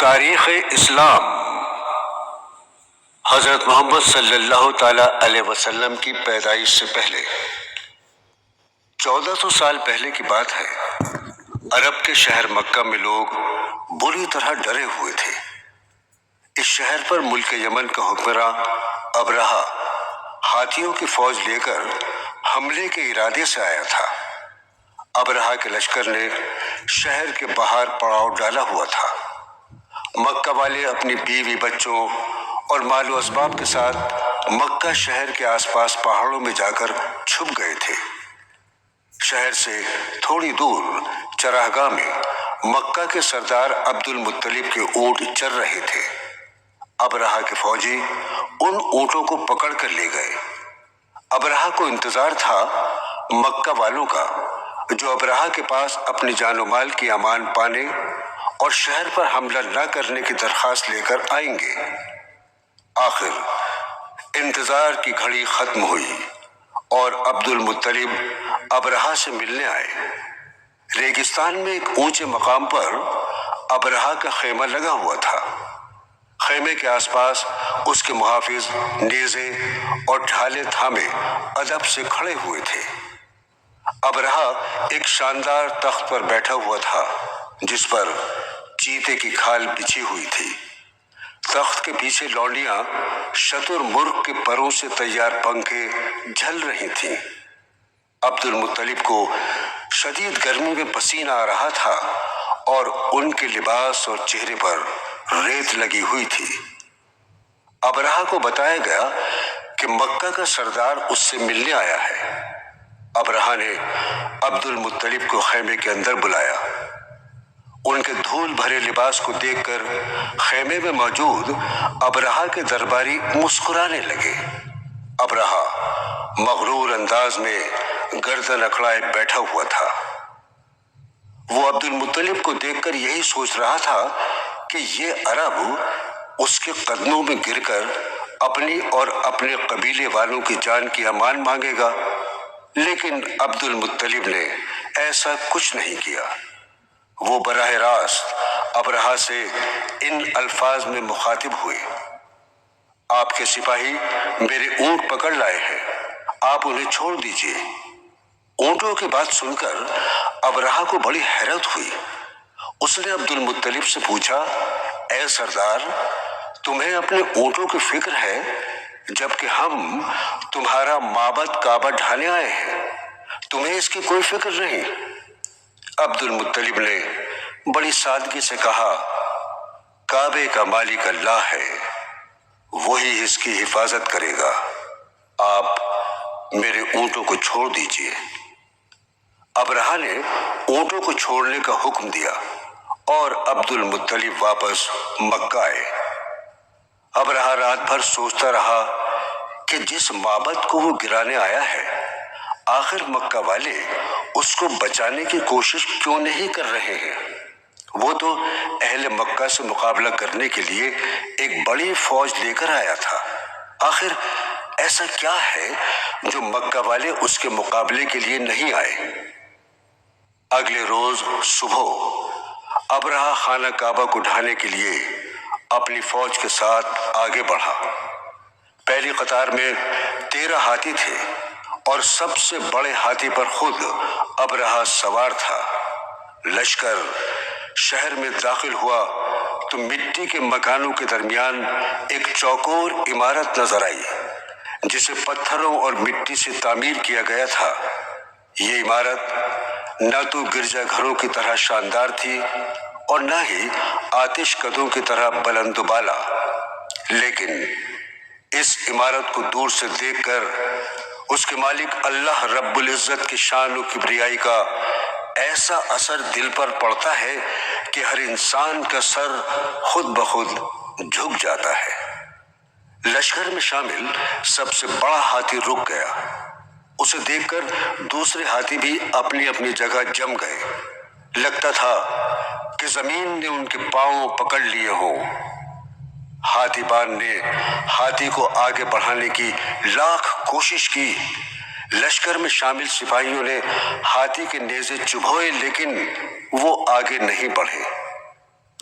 تاریخ اسلام حضرت محمد صلی اللہ تعالی علیہ وسلم کی پیدائش سے پہلے 1400 سال پہلے کی بات ہے۔ عرب کے شہر مکہ میں لوگ بری طرح ڈرے ہوئے تھے۔ اس شہر پر ملک یمن کا حکمراں ابرہہ ہاتھیوں کی فوج لے کر حملے کے ارادے سے آیا تھا۔ ابرہہ کے لشکر نے شہر کے باہر پڑاؤ ڈالا ہوا تھا۔ مکہ والے اپنی بیوی بچوں اور مال و اسباب کے ساتھ مکہ شہر کے آس پاس پہاڑوں میں جا کر چھپ گئے تھے۔ شہر سے تھوڑی دور چراگاہ میں مکہ کے سردار عبد المطلب کے اونٹ چر رہے تھے۔ ابرہہ کے فوجی ان اونٹوں کو پکڑ کر لے گئے۔ ابرہہ کو انتظار تھا مکہ والوں کا، جو ابرہہ کے پاس اپنی جان و مال کی امان پانے اور شہر پر حملہ نہ کرنے کی درخواست لے کر آئیں گے۔ آخر انتظار کی گھڑی ختم ہوئی اور عبد المطلب ابرہہ سے ملنے آئے۔ ریگستان میں ایک اونچے مقام پر ابرہہ کا خیمہ لگا ہوا تھا۔ خیمے کے آس پاس اس کے محافظ نیزے اور ڈھالے تھامے ادب سے کھڑے ہوئے تھے۔ ابرہہ ایک شاندار تخت پر بیٹھا ہوا تھا جس پر چیتے کی کھال بچھی ہوئی تھی۔ تخت کے پیچھے لونڈیاں شتر مرغ کے پروں سے تیار پنکھے جھل رہی تھیں۔ عبد المطلب کو شدید گرمی میں پسینہ آ رہا تھا اور ان کے لباس اور چہرے پر ریت لگی ہوئی تھی۔ ابرہہ کو بتایا گیا کہ مکہ کا سردار اس سے ملنے آیا ہے۔ ابرہہ نے عبد المطلب کو خیمے کے اندر بلایا۔ ان کے دھول بھرے لباس کو دیکھ کر خیمے میں موجود ابرہہ کے درباری مسکرانے لگے۔ ابرہہ مغرور انداز میں گردن اکڑائے بیٹھا ہوا تھا۔ وہ عبد المطلب کو دیکھ کر یہی سوچ رہا تھا کہ یہ عرب اس کے قدموں میں گر کر اپنی اور اپنے قبیلے والوں کی جان کی امان مانگے گا، لیکن عبد المطلب نے ایسا کچھ نہیں کیا۔ وہ براہ راست ابرہہ سے ان الفاظ میں مخاطب ہوئے: آپ کے سپاہی میرے اونٹ پکڑ لائے ہیں، آپ انہیں چھوڑ دیجیے۔ اونٹوں کی بات سن کر ابرہہ کو بڑی حیرت ہوئی۔ اس نے عبد المطلب سے پوچھا: اے سردار، تمہیں اپنے اونٹوں کی فکر ہے جبکہ ہم تمہارا معبد کعبہ ڈھانے آئے ہیں، تمہیں اس کی کوئی فکر نہیں؟ عبد المطلب نے بڑی سادگی سے کہا: کعبے کا مالک اللہ ہے، وہی اس کی حفاظت کرے گا، آپ میرے اونٹوں کو چھوڑ دیجیے۔ ابرہہ نے اونٹوں کو چھوڑنے کا حکم دیا اور عبد المطلب واپس مکہ آئے۔ ابرہہ رات بھر سوچتا رہا کہ جس معبد کو وہ گرانے آیا ہے، آخر مکہ والے اس کو بچانے کی کوشش کیوں نہیں کر رہے ہیں؟ وہ تو اہل مکہ سے مقابلہ کرنے کے لیے ایک بڑی فوج لے کر آیا تھا۔ آخر ایسا کیا ہے جو مکہ والے اس کے مقابلے کے لیے نہیں آئے؟ اگلے روز صبح ابرہہ خانہ کعبہ کو ڈھانے کے لیے اپنی فوج کے ساتھ آگے بڑھا۔ پہلی قطار میں 13 ہاتھی تھے اور سب سے بڑے ہاتھی پر خود ابرہہ سوار تھا۔ لشکر شہر میں داخل ہوا تو مٹی کے مکانوں کے درمیان ایک چوکور عمارت نظر آئی جسے پتھروں اور مٹی سے تعمیر کیا گیا تھا۔ یہ عمارت نہ تو گرجا گھروں کی طرح شاندار تھی اور نہ ہی آتش کدوں کی طرح بلند و بالا، لیکن اس عمارت کو دور سے دیکھ کر اس کے مالک اللہ رب العزت کی شان و کبریائی کا ایسا اثر دل پر پڑتا ہے کہ ہر انسان کا سر خود بخود جھک جاتا ہے۔ لشکر میں شامل سب سے بڑا ہاتھی رک گیا۔ اسے دیکھ کر دوسرے ہاتھی بھی اپنی اپنی جگہ جم گئے۔ لگتا تھا کہ زمین نے ان کے پاؤں پکڑ لیے ہوں۔ ہاتھی بان نے ہاتھی کو آگے بڑھانے کی لاکھ کوشش کی۔ لشکر میں شامل سپاہیوں نے ہاتھی کے نیزے چبھوئے لیکن وہ آگے نہیں بڑھے۔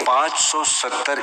570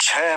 6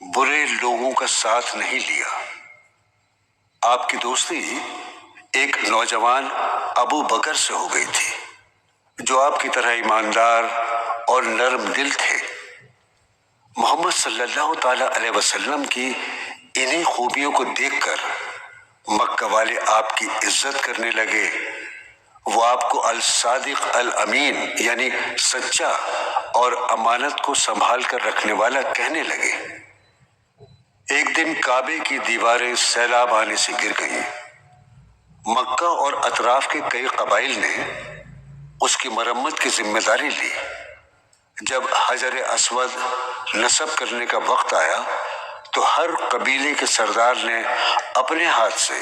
برے لوگوں کا ساتھ نہیں لیا۔ آپ کی دوستی ایک نوجوان ابو بکر سے ہو گئی تھی جو آپ کی طرح ایماندار اور نرم دل تھے۔ محمد صلی اللہ تعالی علیہ وسلم کی انہی خوبیوں کو دیکھ کر مکہ والے آپ کی عزت کرنے لگے۔ وہ آپ کو الصادق الامین یعنی سچا اور امانت کو سنبھال کر رکھنے والا کہنے لگے۔ ایک دن کعبے کی دیواریں سیلاب آنے سے گر گئیں۔ مکہ اور اطراف کے کئی قبائل نے اس کی مرمت کی ذمہ داری لی۔ جب حجر اسود نصب کرنے کا وقت آیا تو ہر قبیلے کے سردار نے اپنے ہاتھ سے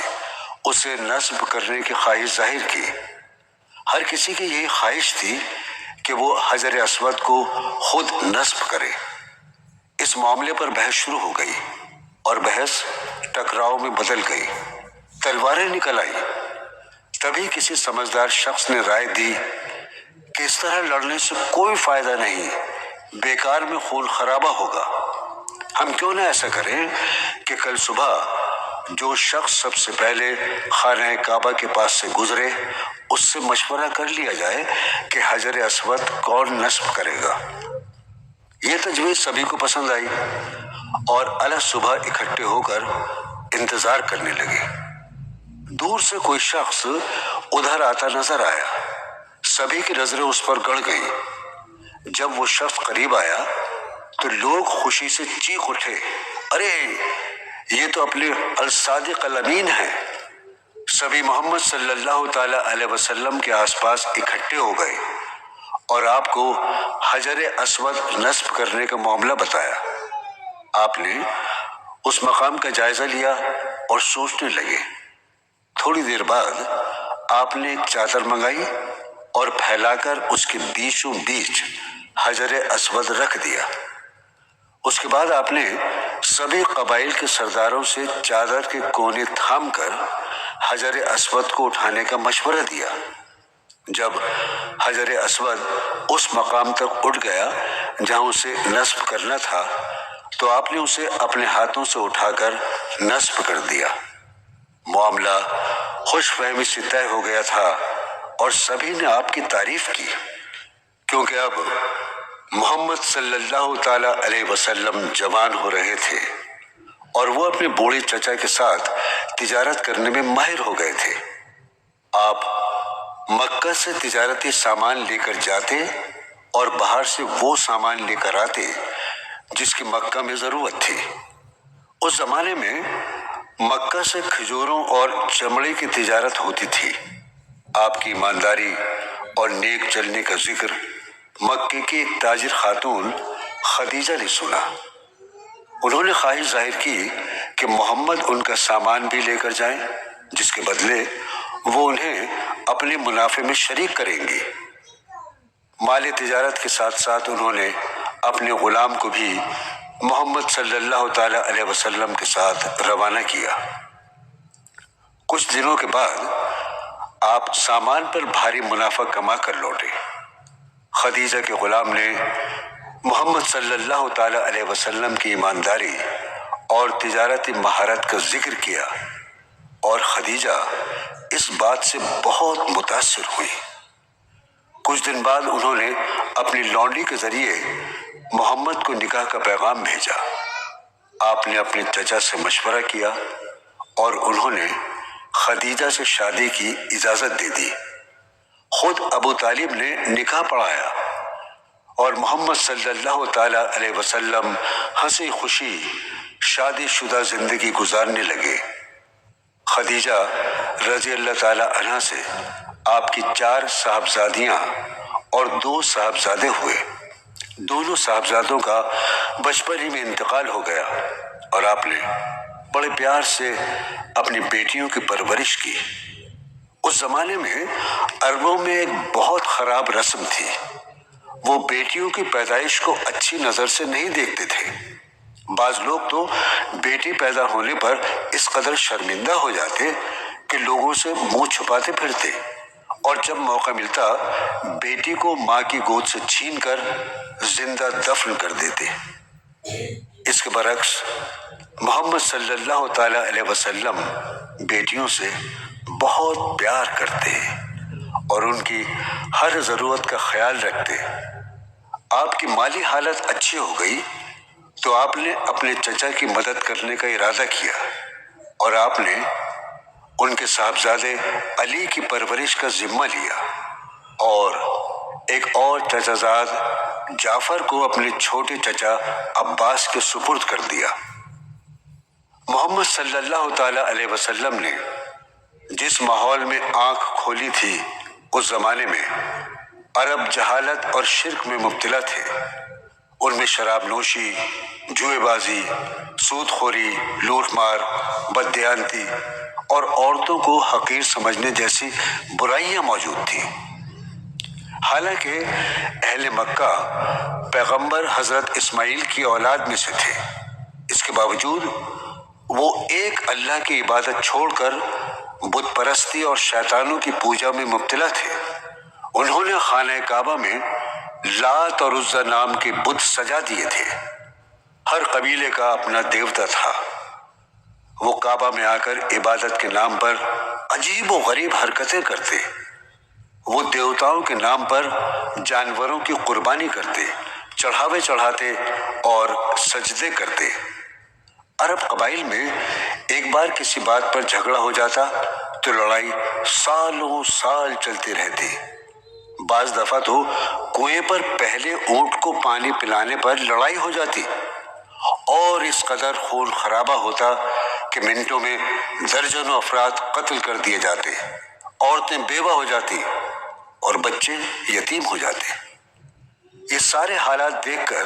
اسے نصب کرنے کی خواہش ظاہر کی۔ ہر کسی کی یہی خواہش تھی کہ وہ حجر اسود کو خود نصب کرے۔ اس معاملے پر بحث شروع ہو گئی اور بحث ٹکراؤ میں بدل گئی۔ تلواریں نکل آئیں۔ تبھی کسی سمجھدار شخص نے رائے دی کہ اس طرح لڑنے سے کوئی فائدہ نہیں، بیکار میں خون خرابہ ہوگا۔ ہم کیوں نہ ایسا کریں کہ کل صبح جو شخص سب سے پہلے خانہ کعبہ کے پاس سے گزرے اس سے مشورہ کر لیا جائے کہ حجر اسود کون نصب کرے گا۔ یہ تجویز سبھی کو پسند آئی اور الہ صبح اکٹھے ہو کر انتظار کرنے لگے۔ دور سے کوئی شخص ادھر آتا نظر آیا۔ سبھی کی نظریں اس پر گڑ گئیں۔ جب وہ شخص قریب آیا تو لوگ خوشی سے چیخ اٹھے، ارے یہ تو اپنے الصادق الامین ہے۔ سبھی محمد صلی اللہ تعالی علیہ وسلم کے آس پاس اکٹھے ہو گئے اور آپ کو حجر اسود نصب کرنے کا معاملہ بتایا۔ آپ نے اس مقام کا جائزہ لیا اور سوچنے لگے۔ تھوڑی دیر بعد آپ نے ایک چادر منگائی اور پھیلا کر اس کے بیچوں بیچ حجر اسود رکھ دیا۔ اس کے بعد آپ نے سبھی قبائل کے سرداروں سے چادر کے کونے تھام کر حجر اسود کو اٹھانے کا مشورہ دیا۔ جب حجر اسود اس مقام تک اٹھ گیا جہاں اسے نصب کرنا تھا تو آپ نے اسے اپنے ہاتھوں سے اٹھا کر نصب کر دیا۔ معاملہ خوش فہمی سے طے ہو گیا تھا اور سبھی نے آپ کی تعریف کی، کیونکہ اب محمد صلی اللہ تعالی علیہ وسلم جوان ہو رہے تھے اور وہ اپنے بوڑھے چچا کے ساتھ تجارت کرنے میں ماہر ہو گئے تھے۔ آپ مکہ سے تجارتی سامان لے کر جاتے اور باہر سے وہ سامان لے کر آتے جس کی مکہ میں ضرورت تھی۔ اس زمانے میں مکہ سے کھجوروں اور چمڑے کی تجارت ہوتی تھی۔ آپ کی ایمانداری اور نیک چلنے کا ذکر مکے کی ایک تاجر خاتون خدیجہ نے سنا۔ انہوں نے خواہش ظاہر کی کہ محمد ان کا سامان بھی لے کر جائیں، جس کے بدلے وہ انہیں اپنے منافع میں شریک کریں گی۔ مال تجارت کے ساتھ ساتھ انہوں نے اپنے غلام کو بھی محمد صلی اللہ تعالی علیہ وسلم کے ساتھ روانہ کیا۔ کچھ دنوں کے بعد آپ سامان پر بھاری منافع کما کر لوٹے۔ خدیجہ کے غلام نے محمد صلی اللہ تعالی علیہ وسلم کی ایمانداری اور تجارتی مہارت کا ذکر کیا اور خدیجہ اس بات سے بہت متاثر ہوئی۔ کچھ دن بعد انہوں نے اپنی لونڈی کے ذریعے محمد کو نکاح کا پیغام بھیجا۔ آپ نے اپنے چچا سے مشورہ کیا اور انہوں نے خدیجہ سے شادی کی اجازت دے دی۔ خود ابو طالب نے نکاح پڑھایا اور محمد صلی اللہ تعالی علیہ وسلم ہنسی خوشی شادی شدہ زندگی گزارنے لگے۔ خدیجہ رضی اللہ تعالی عنہا سے آپ کی 4 صاحبزادیاں اور 2 صاحبزادے ہوئے۔ دونوں صاحبزادوں کا بچپن ہی میں انتقال ہو گیا اور آپ نے بڑے پیار سے اپنی بیٹیوں کی پرورش کی۔ اس زمانے میں عربوں میں ایک بہت خراب رسم تھی۔ وہ بیٹیوں کی پیدائش کو اچھی نظر سے نہیں دیکھتے تھے۔ بعض لوگ تو بیٹی پیدا ہونے پر اس قدر شرمندہ ہو جاتے کہ لوگوں سے منہ چھپاتے پھرتے اور جب موقع ملتا بیٹی کو ماں کی گود سے چھین کر زندہ دفن کر دیتے۔ اس کے برعکس محمد صلی اللہ تعالی علیہ وسلم بیٹیوں سے بہت پیار کرتے اور ان کی ہر ضرورت کا خیال رکھتے۔ آپ کی مالی حالت اچھی ہو گئی تو آپ نے اپنے چچا کی مدد کرنے کا ارادہ کیا اور آپ نے ان کے صاحبزادے علی کی پرورش کا ذمہ لیا اور ایک اور چچا زاد جعفر کو اپنے چھوٹے چچا عباس کے سپرد کر دیا۔ محمد صلی اللہ تعالی علیہ وسلم نے جس ماحول میں آنکھ کھولی تھی اس زمانے میں عرب جہالت اور شرک میں مبتلا تھے۔ ان میں شراب نوشی، جوئے بازی، سود خوری، لوٹ مار، بددیانتی اور عورتوں کو حقیر سمجھنے جیسی برائیاں موجود تھیں۔ حالانکہ اہل مکہ پیغمبر حضرت اسماعیل کی اولاد میں سے تھے، اس کے باوجود وہ ایک اللہ کی عبادت چھوڑ کر بت پرستی اور شیطانوں کی پوجا میں مبتلا تھے۔ انہوں نے خانہ کعبہ میں لات اور عزا نام کے بت سجا دیے تھے۔ ہر قبیلے کا اپنا دیوتا تھا۔ وہ کعبہ میں آ کر عبادت کے نام پر عجیب و غریب حرکتیں کرتے۔ وہ دیوتاؤں کے نام پر جانوروں کی قربانی کرتے، چڑھاوے چڑھاتے اور سجدے کرتے۔ عرب قبائل میں ایک بار کسی بات پر جھگڑا ہو جاتا تو لڑائی سالوں سال چلتی رہتی۔ بعض دفعہ تو کنویں پر پہلے اونٹ کو پانی پلانے پر لڑائی ہو جاتی اور اس قدر خون خرابہ ہوتا کہ منٹوں میں درجنوں افراد قتل کر دیے جاتے، عورتیں بیوہ ہو جاتی اور بچے یتیم ہو جاتے۔ یہ سارے حالات دیکھ کر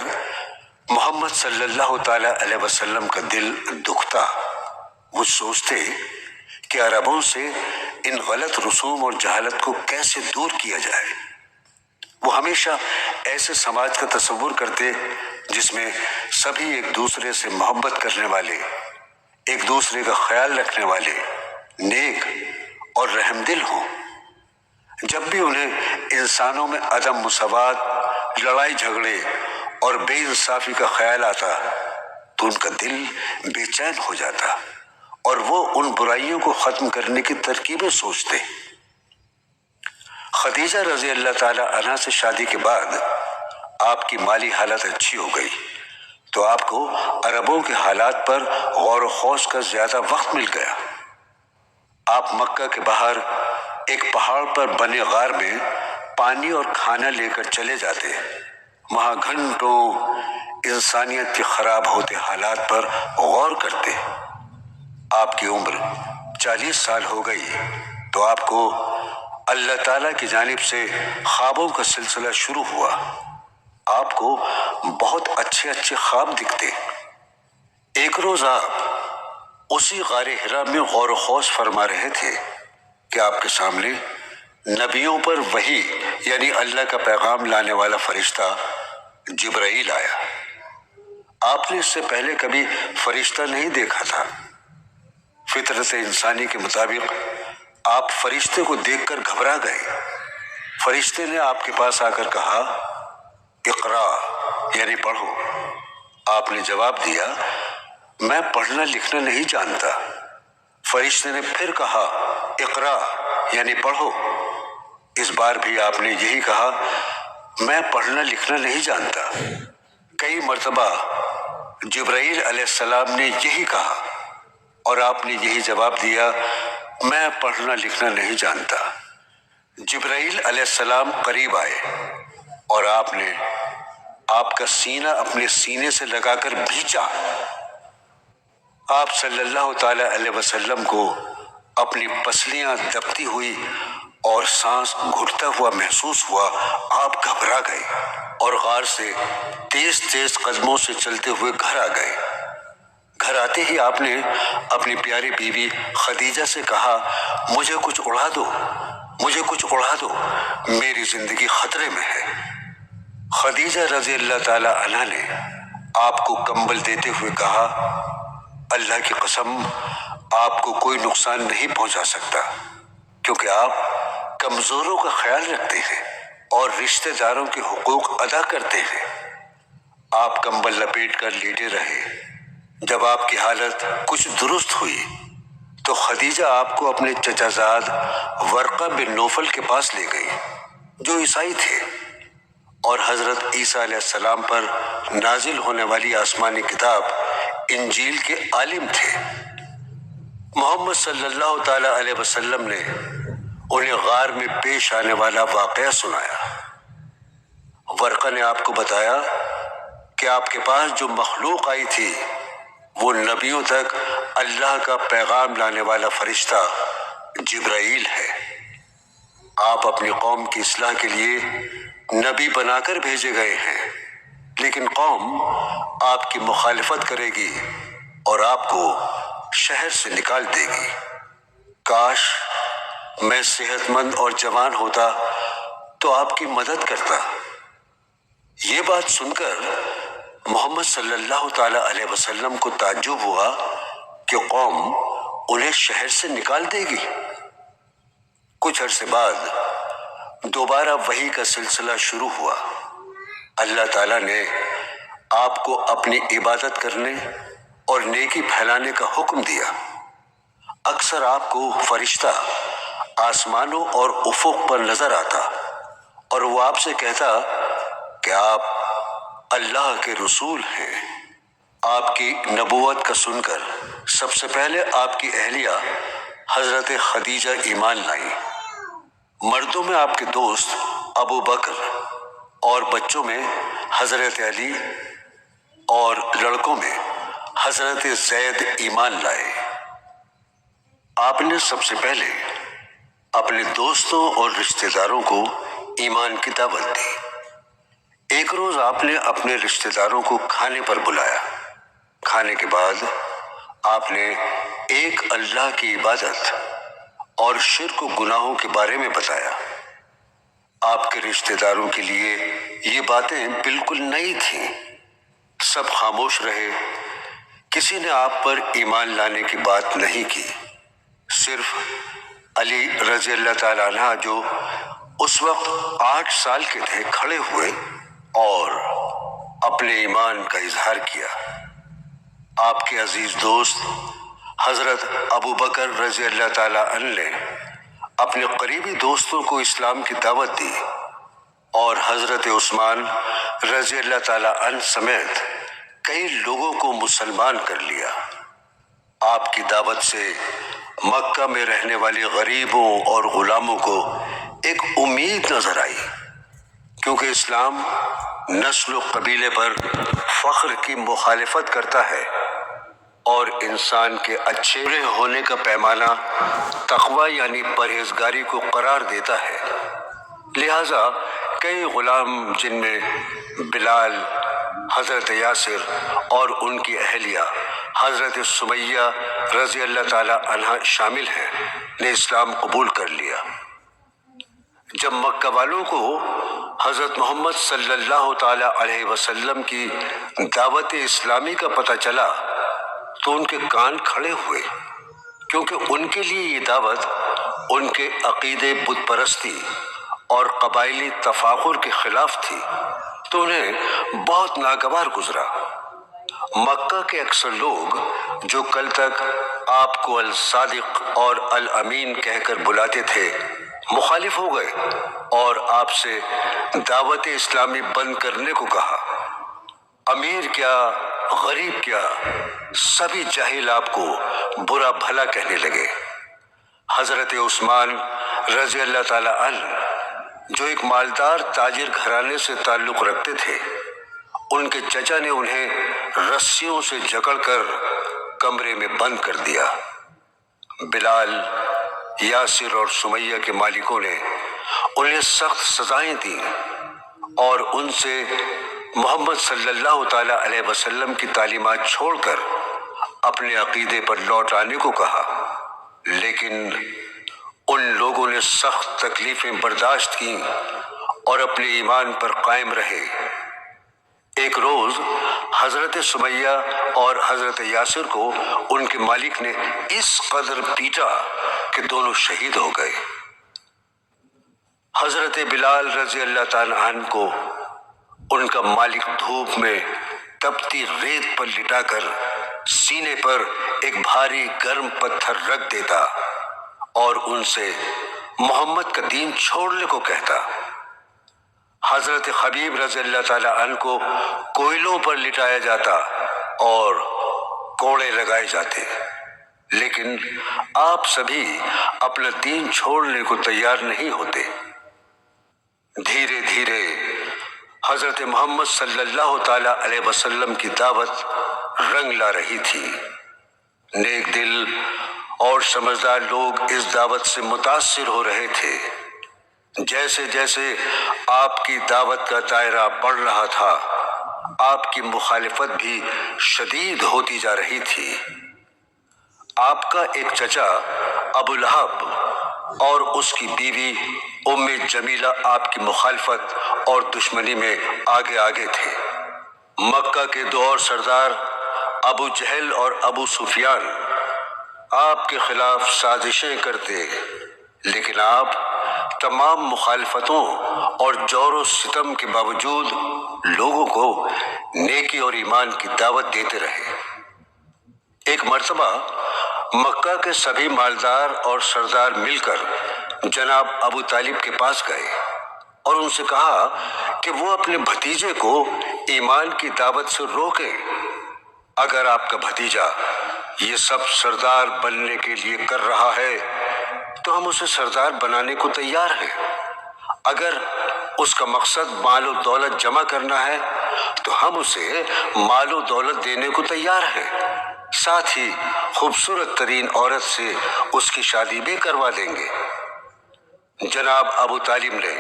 محمد صلی اللہ تعالی علیہ وسلم کا دل دکھتا۔ وہ سوچتے کہ عربوں سے ان غلط رسوم اور جہالت کو کیسے دور کیا جائے۔ وہ ہمیشہ ایسے سماج کا تصور کرتے جس میں سبھی ایک دوسرے سے محبت کرنے والے، ایک دوسرے کا خیال رکھنے والے، نیک اور رحم دل ہوں۔ جب بھی انہیں انسانوں میں عدم مساوات، لڑائی جھگڑے اور بے انصافی کا خیال آتا تو ان کا دل بے چین ہو جاتا اور وہ ان برائیوں کو ختم کرنے کی ترکیبیں سوچتے۔ خدیجہ رضی اللہ تعالی عنہا سے شادی کے بعد آپ کی مالی حالت اچھی ہو گئی تو آپ کو عربوں کے حالات پر غور و خوض کا زیادہ وقت مل گیا۔ آپ مکہ کے باہر ایک پہاڑ پر بنے غار میں پانی اور کھانا لے کر چلے جاتے، وہاں گھنٹوں انسانیت کے خراب ہوتے حالات پر غور کرتے۔ آپ کی عمر 40 سال ہو گئی تو آپ کو اللہ تعالیٰ کی جانب سے خوابوں کا سلسلہ شروع ہوا۔ آپ کو بہت اچھے اچھے خواب دکھتے۔ ایک روز آپ اسی غار حرا میں غور و خوض فرما رہے تھے کہ آپ کے سامنے نبیوں پر وحی یعنی اللہ کا پیغام لانے والا فرشتہ جبرائیل آیا۔ آپ نے اس سے پہلے کبھی فرشتہ نہیں دیکھا تھا۔ فطرت انسانی کے مطابق آپ فرشتے کو دیکھ کر گھبرا گئے۔ فرشتے نے آپ کے پاس آ کر کہا، اقرا یعنی پڑھو۔ آپ نے جواب دیا، میں پڑھنا لکھنا نہیں جانتا۔ فرشتے نے پھر کہا، اقرا یعنی پڑھو۔ اس بار بھی آپ نے یہی کہا، میں پڑھنا لکھنا نہیں جانتا۔ کئی مرتبہ جبرائیل علیہ السلام نے یہی کہا اور آپ نے یہی جواب دیا، میں پڑھنا لکھنا نہیں جانتا۔ جبرائیل علیہ السلام قریب آئے اور آپ نے آپ کا سینہ اپنے سینے سے لگا کر بھینچا۔ آپ صلی اللہ تعالی علیہ وسلم کو اپنی پسلیاں دبتی ہوئی اور سانس گھٹتا ہوا محسوس ہوا۔ آپ گھبرا گئے اور غار سے تیز تیز قدموں سے چلتے ہوئے گھر آ گئے۔ گھر آتے ہی آپ نے اپنی پیاری بیوی خدیجہ سے کہا، مجھے کچھ اڑا دو، مجھے کچھ اڑا دو، میری زندگی خطرے میں ہے۔ خدیجہ رضی اللہ تعالی عنہا نے آپ کو کمبل دیتے ہوئے کہا، اللہ کی قسم آپ کو کوئی نقصان نہیں پہنچا سکتا کیونکہ آپ کمزوروں کا خیال رکھتے ہیں اور رشتہ داروں کے حقوق ادا کرتے ہیں۔ آپ کمبل لپیٹ کر لیٹے رہے۔ جب آپ کی حالت کچھ درست ہوئی تو خدیجہ آپ کو اپنے چچا زاد ورقہ بن نوفل کے پاس لے گئی جو عیسائی تھے اور حضرت عیسیٰ علیہ السلام پر نازل ہونے والی آسمانی کتاب انجیل کے عالم تھے۔ محمد صلی اللہ تعالی علیہ وسلم نے انہیں غار میں پیش آنے والا واقعہ سنایا۔ ورقہ نے آپ کو بتایا کہ آپ کے پاس جو مخلوق آئی تھی وہ نبیوں تک اللہ کا پیغام لانے والا فرشتہ جبرائیل ہے۔ آپ اپنی قوم کی اصلاح کے لیے نبی بنا کر بھیجے گئے ہیں، لیکن قوم آپ کی مخالفت کرے گی اور آپ کو شہر سے نکال دے گی۔ کاش میں صحت مند اور جوان ہوتا تو آپ کی مدد کرتا۔ یہ بات سن کر محمد صلی اللہ تعالی علیہ وسلم کو تعجب ہوا کہ قوم انہیں شہر سے نکال دے گی۔ کچھ عرصے بعد دوبارہ وحی کا سلسلہ شروع ہوا۔ اللہ تعالیٰ نے آپ کو اپنی عبادت کرنے اور نیکی پھیلانے کا حکم دیا۔ اکثر آپ کو فرشتہ آسمانوں اور افق پر نظر آتا اور وہ آپ سے کہتا کہ آپ اللہ کے رسول ہیں۔ آپ کی نبوت کا سن کر سب سے پہلے آپ کی اہلیہ حضرت خدیجہ ایمان لائیں۔ مردوں میں آپ کے دوست ابو بکر اور بچوں میں حضرت علی اور لڑکوں میں حضرت زید ایمان لائے۔ آپ نے سب سے پہلے اپنے دوستوں اور رشتہ داروں کو ایمان کی دعوت دی۔ ایک روز آپ نے اپنے رشتہ داروں کو کھانے پر بلایا۔ کھانے کے بعد آپ نے ایک اللہ کی عبادت اور شرک و گناہوں کے بارے میں بتایا۔ آپ کے رشتہ داروں کے لیے یہ باتیں بالکل نئی تھیں۔ سب خاموش رہے۔ کسی نے آپ پر ایمان لانے کی بات نہیں کی۔ صرف علی رضی اللہ تعالیٰ عنہ جو اس وقت 8 سال کے تھے کھڑے ہوئے اور اپنے ایمان کا اظہار کیا۔ آپ کے عزیز دوست حضرت ابو بکر رضی اللہ تعالیٰ عنہ نے اپنے قریبی دوستوں کو اسلام کی دعوت دی اور حضرت عثمان رضی اللہ تعالیٰ عنہ سمیت کئی لوگوں کو مسلمان کر لیا۔ آپ کی دعوت سے مکہ میں رہنے والے غریبوں اور غلاموں کو ایک امید نظر آئی، کیونکہ اسلام نسل و قبیلے پر فخر کی مخالفت کرتا ہے اور انسان کے اچھے ہونے کا پیمانہ تقوی یعنی پرہیزگاری کو قرار دیتا ہے۔ لہٰذا کئی غلام جن میں بلال، حضرت یاسر اور ان کی اہلیہ حضرت سمیہ رضی اللہ تعالی عنہا شامل ہیں، نے اسلام قبول کر لیا۔ جب مکہ والوں کو حضرت محمد صلی اللہ تعالی علیہ وسلم کی دعوت اسلامی کا پتہ چلا تو ان کے کان کھڑے ہوئے، کیونکہ ان کے لیے یہ دعوت ان کے عقیدے بت پرستی اور قبائلی تفاخر کے خلاف تھی، تو انہیں بہت ناگوار گزرا۔ مکہ کے اکثر لوگ جو کل تک آپ کو الصادق اور الامین کہہ کر بلاتے تھے مخالف ہو گئے اور آپ سے دعوت اسلامی بند کرنے کو کہا۔ امیر کیا، غریب کیا، سبھی جاہل آپ کو برا بھلا کہنے لگے۔ حضرت عثمان رضی اللہ تعالی عنہ جو ایک مالدار تاجر گھرانے سے تعلق رکھتے تھے، ان کے چچا نے انہیں رسیوں سے جکڑ کر کمرے میں بند کر دیا۔ بلال، یاسر اور سمیہ کے مالکوں نے انہیں سخت سزائیں دیں اور ان سے محمد صلی اللہ تعالی علیہ وسلم کی تعلیمات چھوڑ کر اپنے عقیدے پر لوٹ آنے کو کہا، لیکن ان لوگوں نے سخت تکلیفیں برداشت کیں اور اپنے ایمان پر قائم رہے۔ ایک روز حضرت سمیہ اور حضرت یاسر کو ان کے مالک نے اس قدر پیٹا کہ دونوں شہید ہو گئے۔ حضرت بلال رضی اللہ تعالیٰ عنہ کو ان کا مالک دھوپ میں تپتی ریت پر لٹا کر سینے پر ایک بھاری گرم پتھر رکھ دیتا اور ان سے محمد کا دین چھوڑنے کو کہتا۔ حضرت خبیب رضی اللہ تعالی عنہ کو کوئلوں پر لٹایا جاتا اور کوڑے لگائے جاتے، لیکن آپ سبھی اپنا دین چھوڑنے کو تیار نہیں ہوتے۔ دھیرے دھیرے حضرت محمد صلی اللہ تعالی علیہ وسلم کی دعوت رنگ لا رہی تھی۔ نیک دل اور سمجھدار لوگ اس دعوت سے متاثر ہو رہے تھے۔ جیسے جیسے آپ کی دعوت کا دائرہ بڑھ رہا تھا، آپ کی مخالفت بھی شدید ہوتی جا رہی تھی۔ آپ کا ایک چچا ابو لہب اور اس کی بیوی ام جمیلہ آپ کی مخالفت اور دشمنی میں آگے آگے تھے۔ مکہ کے دو اور سردار ابو جہل اور ابو سفیان آپ کے خلاف سازشیں کرتے، لیکن آپ تمام مخالفتوں اور جور و ستم کے باوجود لوگوں کو نیکی اور ایمان کی دعوت دیتے رہے۔ ایک مرتبہ مکہ کے سبھی مالدار اور سردار مل کر جناب ابو طالب کے پاس گئے اور ان سے کہا کہ وہ اپنے بھتیجے کو ایمان کی دعوت سے روکیں۔ اگر آپ کا بھتیجا یہ سب سردار بننے کے لیے کر رہا ہے تو ہم اسے سردار بنانے کو تیار ہیں۔ اگر اس کا مقصد مال و دولت جمع کرنا ہے تو ہم اسے مال و دولت دینے کو تیار ہیں، ساتھ ہی خوبصورت ترین عورت سے اس کی شادی بھی کروا دیں گے۔ جناب ابو طالب نے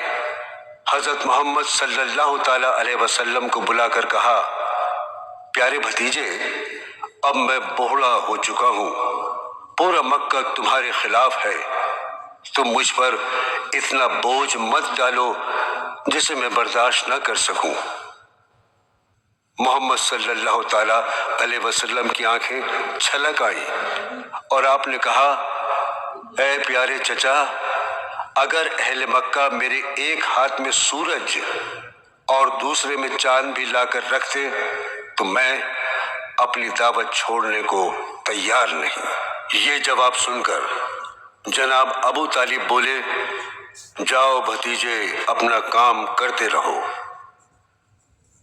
حضرت محمد صلی اللہ تعالی علیہ وسلم کو بلا کر کہا، پیارے بھتیجے، اب میں بوڑھا ہو چکا ہوں، پورا مکہ تمہارے خلاف ہے، تم مجھ پر اتنا بوجھ مت ڈالو جسے میں برداشت نہ کر سکوں۔ محمد صلی اللہ تعالی علیہ وسلم کی آنکھیں چھلک آئیں اور آپ نے کہا، اے پیارے چچا، اگر اہل مکہ میرے ایک ہاتھ میں سورج اور دوسرے میں چاند بھی لا کر رکھتے تو میں اپنی دعوت چھوڑنے کو تیار نہیں۔ یہ جواب سن کر جناب ابو طالب بولے، جاؤ بھتیجے، اپنا کام کرتے رہو۔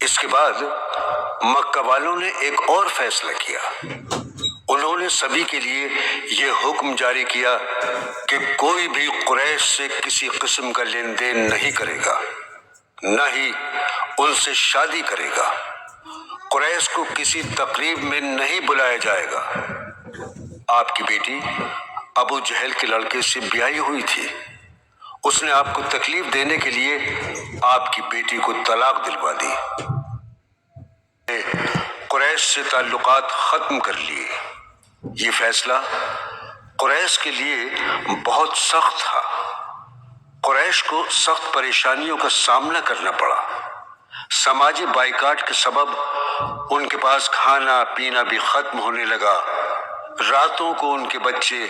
اس کے بعد مکہ والوں نے ایک اور فیصلہ کیا۔ انہوں نے سبھی کے لیے یہ حکم جاری کیا کہ کوئی بھی قریش سے کسی قسم کا لین دین نہیں کرے گا، نہ ہی ان سے شادی کرے گا۔ قریش کو کسی تقریب میں نہیں بلایا جائے گا۔ آپ کی بیٹی ابو جہل کے لڑکے سے بیاہی ہوئی تھی، اس نے آپ کو تکلیف دینے کے لیے آپ کی بیٹی کو طلاق دلوا دی۔ قریش سے تعلقات ختم کر لیے۔ یہ فیصلہ قریش کے لیے بہت سخت تھا۔ قریش کو سخت پریشانیوں کا سامنا کرنا پڑا۔ سماجی بائیکاٹ کے سبب ان کے پاس کھانا پینا بھی ختم ہونے لگا۔ راتوں کو ان کے بچے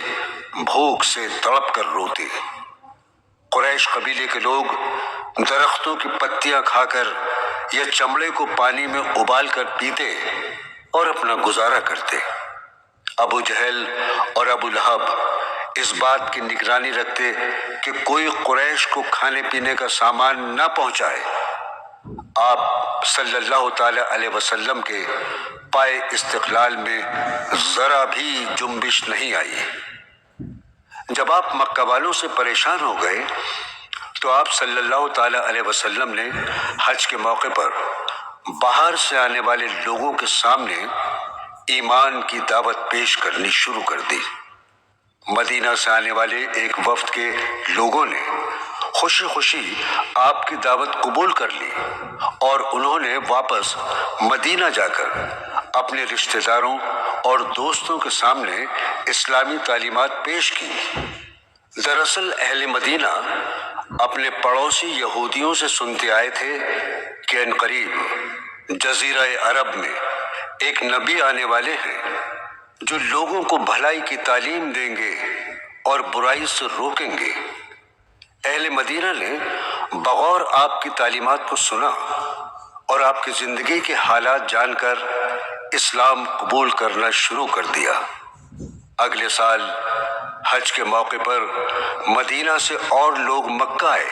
بھوک سے تڑپ کر روتے۔ قریش قبیلے کے لوگ درختوں کی پتیاں کھا کر یا چمڑے کو پانی میں ابال کر پیتے اور اپنا گزارا کرتے۔ ابو جہل اور ابو لہب اس بات کی نگرانی رکھتے کہ کوئی قریش کو کھانے پینے کا سامان نہ پہنچائے۔ آپ صلی اللہ تعالی علیہ وسلم کے پائے استقلال میں ذرا بھی جنبش نہیں آئی۔ جب آپ مکہ والوں سے پریشان ہو گئے تو آپ صلی اللہ تعالی علیہ وسلم نے حج کے موقع پر باہر سے آنے والے لوگوں کے سامنے ایمان کی دعوت پیش کرنی شروع کر دی۔ مدینہ سے آنے والے ایک وفد کے لوگوں نے خوشی خوشی آپ کی دعوت قبول کر لی اور انہوں نے واپس مدینہ جا کر اپنے رشتہ داروں اور دوستوں کے سامنے اسلامی تعلیمات پیش کی۔ دراصل اہل مدینہ اپنے پڑوسی یہودیوں سے سنتے آئے تھے کہ عنقریب جزیرہ عرب میں ایک نبی آنے والے ہیں جو لوگوں کو بھلائی کی تعلیم دیں گے اور برائی سے روکیں گے۔ اہل مدینہ نے بغور آپ کی تعلیمات کو سنا اور آپ کی زندگی کے حالات جان کر اسلام قبول کرنا شروع کر دیا۔ اگلے سال حج کے موقع پر مدینہ سے اور لوگ مکہ آئے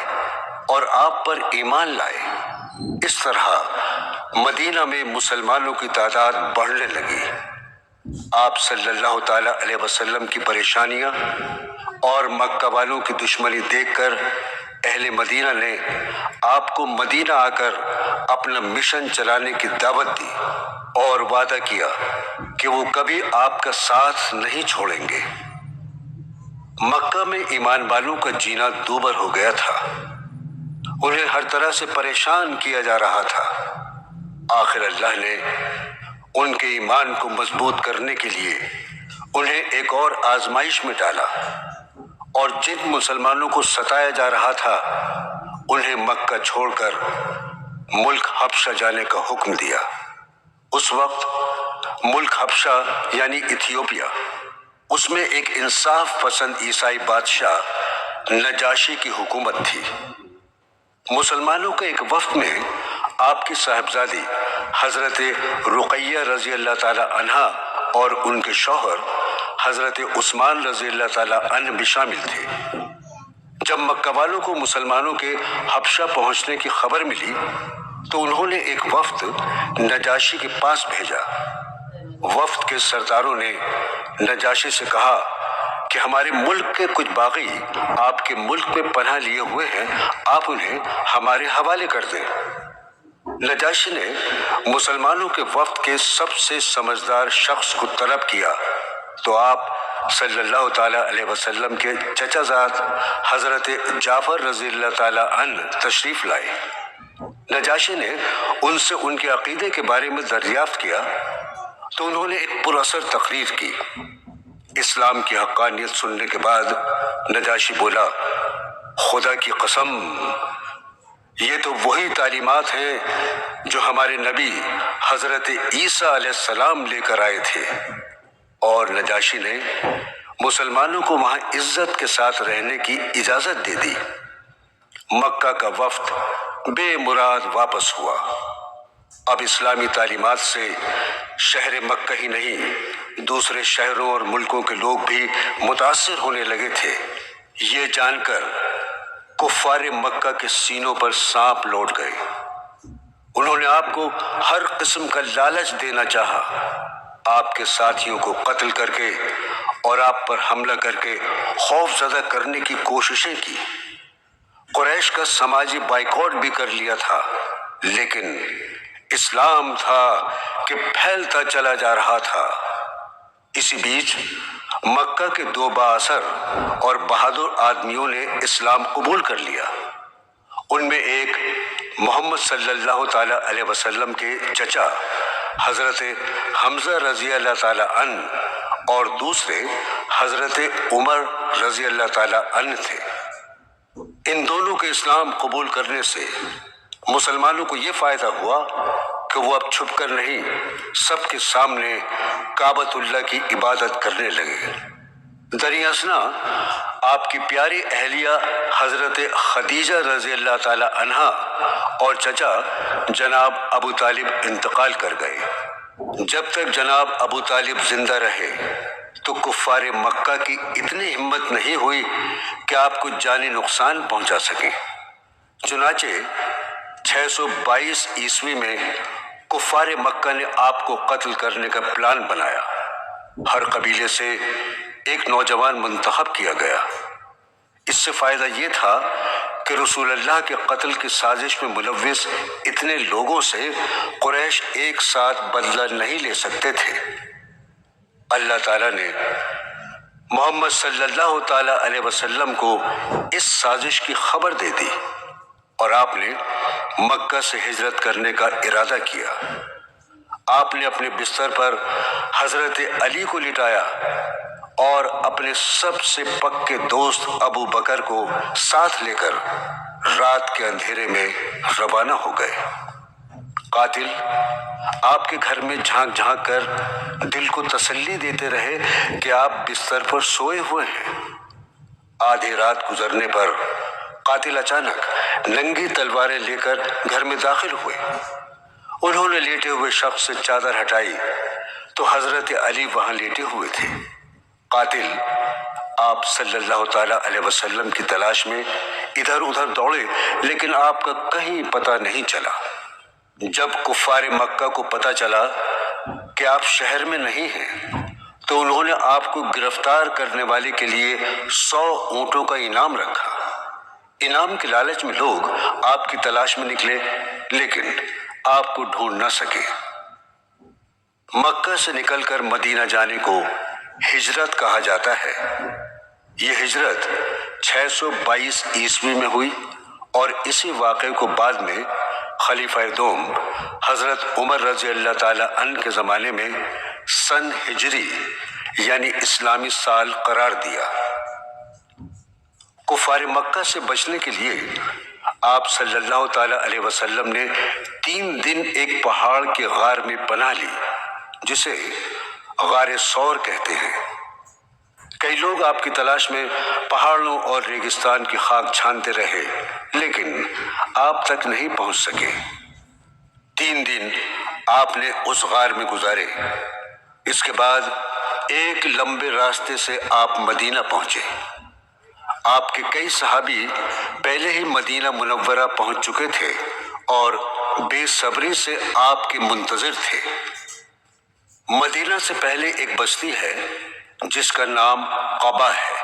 اور آپ پر ایمان لائے۔ اس طرح مدینہ میں مسلمانوں کی تعداد بڑھنے لگی۔ آپ صلی اللہ تعالی علیہ وسلم کی پریشانیاں اور مکہ والوں کی دشمنی دیکھ کر اہل مدینہ نے آپ کو مدینہ آ کر اپنا مشن چلانے کی دعوت دی اور وعدہ کیا کہ وہ کبھی آپ کا ساتھ نہیں چھوڑیں گے۔ مکہ میں ایمان والوں کا جینا دوبر ہو گیا تھا۔ انہیں ہر طرح سے پریشان کیا جا رہا تھا۔ آخر اللہ نے ان کے ایمان کو مضبوط کرنے کے لیے انہیں ایک اور آزمائش میں ڈالا، اور جن مسلمانوں کو ستایا جا رہا تھا انہیں مکہ چھوڑ کر ملک حبشہ جانے کا حکم دیا۔ اس وقت ملک حبشہ یعنی ایتھیوپیا، اس میں ایک انصاف پسند عیسائی بادشاہ نجاشی کی حکومت تھی۔ مسلمانوں کے ایک وفد میں آپ کی صاحبزادی حضرت رقیہ رضی اللہ تعالی عنہا اور ان کے شوہر حضرت عثمان رضی اللہ تعالی عنہ بھی شامل تھے۔ جب مکہ والوں کو مسلمانوں کے حبشہ پہنچنے کی خبر ملی تو انہوں نے ایک وفد نجاشی کے پاس بھیجا۔ وفد کے سرداروں نے نجاشی سے کہا کہ ہمارے ملک کے کچھ باغی آپ کے ملک میں پناہ لیے ہوئے ہیں، آپ انہیں ہمارے حوالے کر دیں۔ نجاشی نے مسلمانوں کے وفد کے سب سے سمجھدار شخص کو طلب کیا تو آپ صلی اللہ تعالی علیہ وسلم کے چچا زاد حضرت جعفر رضی اللہ تعالی عنہ تشریف لائے۔ نجاشی نے ان سے ان کے عقیدے کے بارے میں دریافت کیا تو انہوں نے ایک پراثر تقریر کی۔ اسلام کی حقانیت سننے کے بعد نجاشی بولا، خدا کی قسم، یہ تو وہی تعلیمات ہیں جو ہمارے نبی حضرت عیسیٰ علیہ السلام لے کر آئے تھے۔ اور نجاشی نے مسلمانوں کو وہاں عزت کے ساتھ رہنے کی اجازت دے دی۔ مکہ کا وفد بے مراد واپس ہوا۔ اب اسلامی تعلیمات سے شہر مکہ ہی نہیں، دوسرے شہروں اور ملکوں کے لوگ بھی متاثر ہونے لگے تھے۔ یہ جان کر کفار مکہ کے سینوں پر سانپ لوٹ گئے۔ انہوں نے آپ کو ہر قسم کا لالچ دینا چاہا، آپ کے ساتھیوں کو قتل کر کے اور آپ پر حملہ کر کے خوف زدہ کرنے کی کوششیں کی۔ قریش کا سماجی بائیکاٹ بھی کر لیا تھا، لیکن اسلام تھا کہ پھیلتا چلا جا رہا تھا۔ اسی بیچ مکہ کے دو بااثر اور بہادر آدمیوں نے اسلام قبول کر لیا۔ ان میں ایک محمد صلی اللہ تعالی علیہ وسلم کے چچا حضرت حمزہ رضی اللہ تعالی عنہ اور دوسرے حضرت عمر رضی اللہ تعالی عنہ تھے۔ ان دونوں کے اسلام قبول کرنے سے مسلمانوں کو یہ فائدہ ہوا کہ وہ اب چھپ کر نہیں، سب کے سامنے کعبۃ اللہ کی عبادت کرنے لگے۔ دریں اثنا آپ کی پیاری اہلیہ حضرت خدیجہ رضی اللہ تعالی عنہا اور چچا جناب ابو طالب انتقال کر گئے۔ جب تک جناب ابو طالب زندہ رہے تو کفار مکہ کی اتنی ہمت نہیں ہوئی کہ آپ کو جانی نقصان پہنچا سکیں۔ چنانچہ 622 عیسوی میں کفار مکہ نے آپ کو قتل کرنے کا پلان بنایا۔ ہر قبیلے سے ایک نوجوان منتخب کیا گیا۔ اس سے فائدہ یہ تھا کہ رسول اللہ کے قتل کی سازش میں ملوث اتنے لوگوں سے قریش ایک ساتھ بدلہ نہیں لے سکتے تھے۔ اللہ تعالیٰ نے محمد صلی اللہ تعالی علیہ وسلم کو اس سازش کی خبر دے دی اور آپ نے مکہ سے ہجرت کرنے کا ارادہ کیا۔ آپ نے اپنے بستر پر حضرت علی کو لٹایا اور اپنے سب سے پکے دوست ابو بکر کو ساتھ لے کر رات کے اندھیرے میں روانہ ہو گئے۔ قاتل آپ کے گھر میں جھانک جھانک کر دل کو تسلی دیتے رہے کہ آپ بستر پر سوئے ہوئے ہیں۔ آدھی رات گزرنے پر قاتل اچانک ننگی تلواریں لے کر گھر میں داخل ہوئے۔ انہوں نے لیٹے ہوئے شخص سے چادر ہٹائی تو حضرت علی وہاں لیٹے ہوئے تھے۔ قاتل آپ صلی اللہ تعالیٰ علیہ وسلم کی تلاش میں ادھر ادھر دوڑے، لیکن آپ کا کہیں پتہ نہیں چلا۔ جب کفار مکہ کو پتہ چلا کہ آپ شہر میں نہیں ہیں تو انہوں نے آپ کو گرفتار کرنے والے کے لیے 100 اونٹوں کا انعام رکھا۔ انعام کے لالچ میں لوگ آپ کی تلاش میں نکلے، لیکن آپ کو ڈھونڈ نہ سکے۔ مکہ سے نکل کر مدینہ جانے کو ہجرت کہا جاتا ہے۔ یہ ہجرت 622 عیسوی میں ہوئی اور اسی واقعے کو بعد میں خلیفہ دوم حضرت عمر رضی اللہ تعالیٰ عنہ کے زمانے میں سن ہجری یعنی اسلامی سال قرار دیا۔ کفار مکہ سے بچنے کے لیے آپ صلی اللہ تعالیٰ علیہ وسلم نے 3 دن ایک پہاڑ کے غار میں پناہ لی، جسے غار ثور کہتے ہیں۔ کئی لوگ آپ کی تلاش میں پہاڑوں اور ریگستان کی خاک چھانتے رہے، لیکن آپ تک نہیں پہنچ سکے۔ 3 دن آپ نے اس غار میں گزارے۔ اس کے بعد ایک لمبے راستے سے آپ مدینہ پہنچے۔ آپ کے کئی صحابی پہلے ہی مدینہ منورہ پہنچ چکے تھے اور بے صبری سے آپ کے منتظر تھے۔ مدینہ سے پہلے ایک بستی ہے جس کا نام قبا ہے۔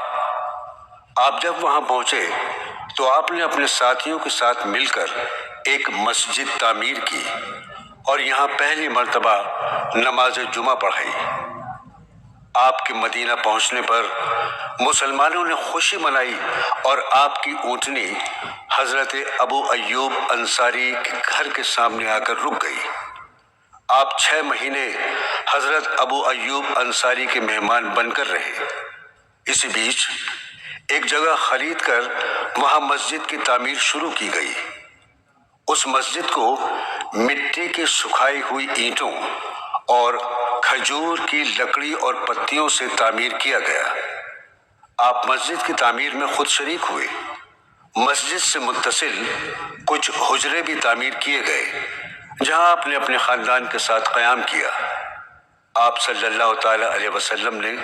آپ جب وہاں پہنچے تو آپ نے اپنے ساتھیوں کے ساتھ مل کر ایک مسجد تعمیر کی اور یہاں پہلی مرتبہ نماز جمعہ پڑھائی۔ آپ کے مدینہ پہنچنے پر مسلمانوں نے خوشی منائی اور آپ کی اونٹنی حضرت ابو ایوب انصاری کے گھر کے سامنے آ کر رک گئی۔ آپ 6 مہینے حضرت ابو ایوب انصاری کے مہمان بن کر رہے۔ اسی بیچ ایک جگہ خرید کر وہاں مسجد کی تعمیر شروع کی گئی۔ اس مسجد کو مٹی کی سکھائی ہوئی اینٹوں اور کھجور کی لکڑی اور پتیوں سے تعمیر کیا گیا۔ آپ مسجد کی تعمیر میں خود شریک ہوئے۔ مسجد سے متصل کچھ حجرے بھی تعمیر کیے گئے جہاں آپ نے اپنے خاندان کے ساتھ قیام کیا۔ آپ صلی اللہ تعالیٰ علیہ وسلم نے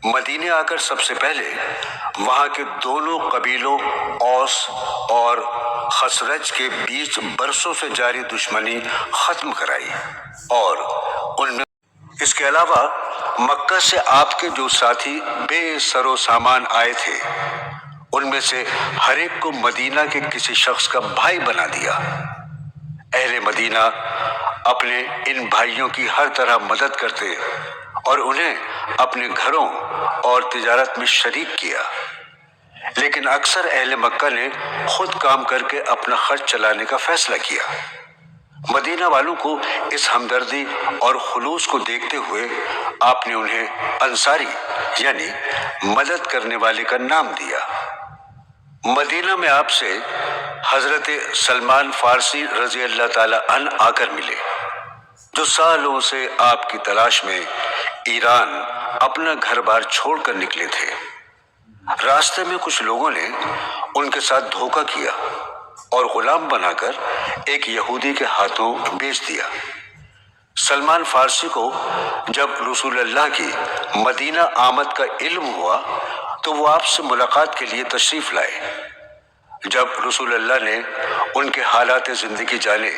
مدینے آ کر سب سے پہلے وہاں کے دونوں قبیلوں اوس اور خزرج کے بیچ برسوں سے جاری دشمنی ختم کرائی اور ان میں اس کے علاوہ مکہ سے آپ کے جو ساتھی بے سر و سامان آئے تھے ان میں سے ہر ایک کو مدینہ کے کسی شخص کا بھائی بنا دیا۔ اہل مدینہ اپنے ان بھائیوں کی ہر طرح مدد کرتے اور انہیں اپنے گھروں اور تجارت میں شریک کیا، لیکن اکثر اہل مکہ نے خود کام کر کے اپنا خرچ چلانے کا فیصلہ کیا۔ مدینہ والوں کو اس ہمدردی اور خلوص کو دیکھتے ہوئے آپ نے انہیں انصاری یعنی مدد کرنے والے کا نام دیا۔ مدینہ میں آپ سے حضرت سلمان فارسی رضی اللہ تعالی عنہ آ کر ملے، جو سالوں سے آپ کی تلاش میں ایران اپنا گھر بار چھوڑ کر نکلے تھے۔ راستے میں کچھ لوگوں نے ان کے ساتھ دھوکہ کیا اور غلام بنا کر ایک یہودی کے ہاتھوں بیچ دیا۔ سلمان فارسی کو جب رسول اللہ کی مدینہ آمد کا علم ہوا تو وہ آپ سے ملاقات کے لیے تشریف لائے۔ جب رسول اللہ نے ان کے حالات زندگی جانے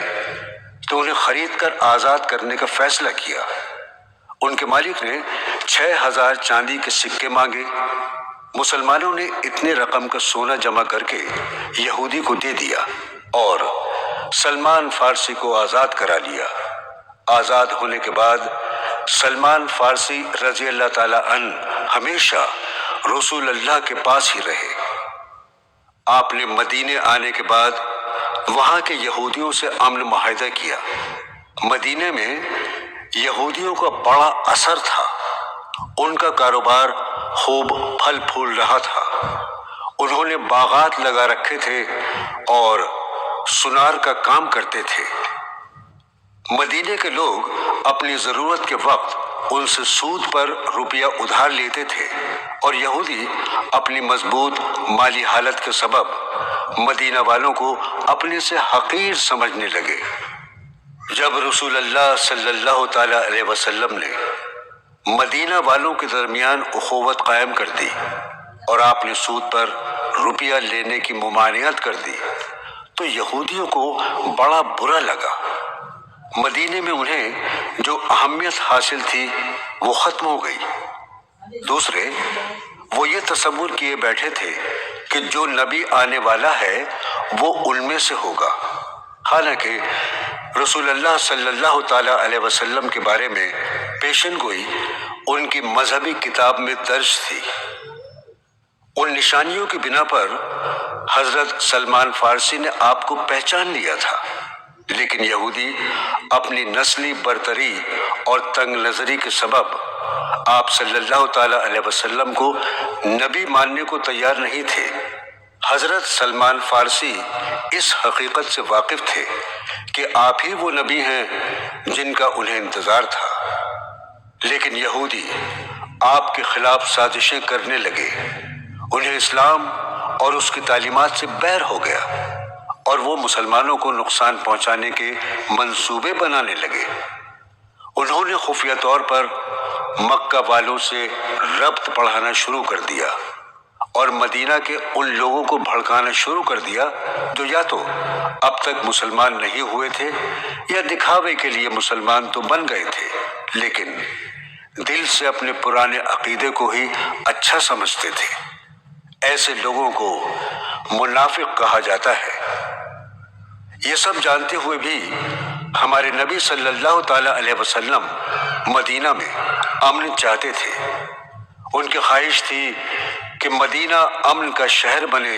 تو انہیں خرید کر آزاد کرنے کا فیصلہ کیا۔ ان کے مالک نے 6000 چاندی کے سکے مانگے۔ مسلمانوں نے اتنے رقم کا سونا جمع کر کے یہودی کو دے دیا اور سلمان فارسی کو آزاد کرا لیا۔ آزاد ہونے کے بعد سلمان فارسی رضی اللہ تعالی عنہ ہمیشہ رسول اللہ کے پاس ہی رہے۔ آپ نے مدینے آنے کے بعد وہاں کے یہودیوں سے امن معاہدہ کیا۔ مدینے میں یہودیوں کا بڑا اثر تھا۔ ان کا کاروبار خوب پھل پھول رہا تھا۔ انہوں نے باغات لگا رکھے تھے اور سنار کا کام کرتے تھے۔ مدینے کے لوگ اپنی ضرورت کے وقت ان سے سود پر روپیہ ادھار لیتے تھے اور یہودی اپنی مضبوط مالی حالت کے سبب مدینہ والوں کو اپنے سے حقیر سمجھنے لگے۔ جب رسول اللہ صلی اللہ تعالی علیہ وسلم نے مدینہ والوں کے درمیان اخوت قائم کر دی اور آپ نے سود پر روپیہ لینے کی ممانعت کر دی تو یہودیوں کو بڑا برا لگا۔ مدینے میں انہیں جو اہمیت حاصل تھی وہ ختم ہو گئی۔ دوسرے، وہ یہ تصور کیے بیٹھے تھے کہ جو نبی آنے والا ہے وہ ان میں سے ہوگا، حالانکہ رسول اللہ صلی اللہ تعالی علیہ وسلم کے بارے میں پیشن گوئی ان کی مذہبی کتاب میں درج تھی۔ ان نشانیوں کی بنا پر حضرت سلمان فارسی نے آپ کو پہچان لیا تھا، لیکن یہودی اپنی نسلی برتری اور تنگ نظری کے سبب آپ صلی اللہ تعالی علیہ وسلم کو نبی ماننے کو تیار نہیں تھے۔ حضرت سلمان فارسی اس حقیقت سے واقف تھے کہ آپ ہی وہ نبی ہیں جن کا انہیں انتظار تھا، لیکن یہودی آپ کے خلاف سازشیں کرنے لگے۔ انہیں اسلام اور اس کی تعلیمات سے بیر ہو گیا اور وہ مسلمانوں کو نقصان پہنچانے کے منصوبے بنانے لگے۔ انہوں نے خفیہ طور پر مکہ والوں سے ربط پڑھانا شروع کر دیا اور مدینہ کے ان لوگوں کو بھڑکانا شروع کر دیا جو یا تو اب تک مسلمان نہیں ہوئے تھے یا دکھاوے کے لیے مسلمان تو بن گئے تھے لیکن دل سے اپنے پرانے عقیدے کو ہی اچھا سمجھتے تھے۔ ایسے لوگوں کو منافق کہا جاتا ہے۔ یہ سب جانتے ہوئے بھی ہمارے نبی صلی اللہ تعالی علیہ وسلم مدینہ میں امن چاہتے تھے۔ ان کی خواہش تھی کہ مدینہ امن کا شہر بنے